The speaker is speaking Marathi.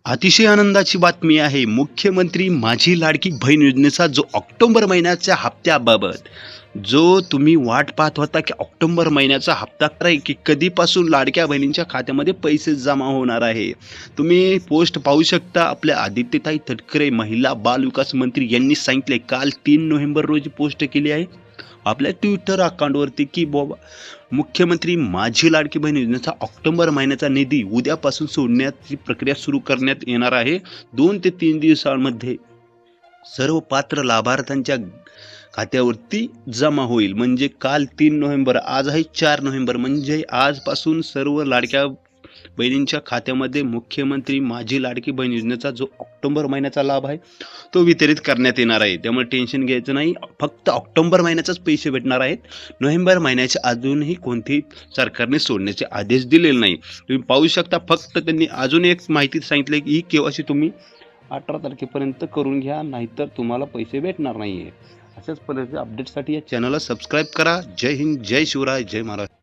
अतिशय आनंदाची बातमी आहे. मुख्यमंत्री माझी लाडकी बहीण योजनेचा जो ऑक्टोबर महिन्याच्या हप्त्याबाबत जो तुम्ही वाट पाहत होता की ऑक्टोबर महिन्याचा हप्ता आहे की कधीपासून लाडक्या बहिणींच्या खात्यामध्ये पैसे जमा होणार आहे. तुम्ही पोस्ट पाहू शकता. आपल्या आदित्यताई तटकरे महिला बाल विकास मंत्री यांनी सांगितले काल 3 नोव्हेंबर रोजी पोस्ट केली आहे आपल्या ट्विटर अकाउंटवरती की बाबा मुख्यमंत्री माझी लाडकी बहीण योजनेचा ऑक्टोबर महिन्याचा निधी उद्यापासून सोडण्याची प्रक्रिया सुरू करण्यात येणार आहे. 2 ते 3 दिवसांमध्ये सर्व पात्र लाभार्थ्यांच्या खात्यावरती जमा होईल. म्हणजे काल 3 नोव्हेंबर, आज आहे 4 नोव्हेंबर, म्हणजे आजपासून सर्व लाडक्या बहिणींच्या खात्यामध्ये मुख्यमंत्री माझी लाडकी बहीण योजनेचा जो ऑक्टोबर महिन्याचा लाभ आहे तो वितरित करण्यात येणार आहे. त्यामुळे टेन्शन घ्यायचं नाही. फक्त ऑक्टोबर महिन्याचाच पैसे भेटणार आहेत. नोव्हेंबर महिन्याचे अजूनही कोणतेही सरकारने सोडण्याचे आदेश दिलेले नाही. तुम्ही पाहू शकता. फक्त त्यांनी अजून एक माहिती सांगितली की ही केवायसी तुम्ही 18 तारखेपर्यंत करून घ्या, नाहीतर तुम्हाला पैसे भेटणार नाही आहे. अशाच पद्धतीच्या अपडेटसाठी या चॅनलला सबस्क्राईब करा. जय हिंद, जय शिवराय, जय महाराष्ट्र.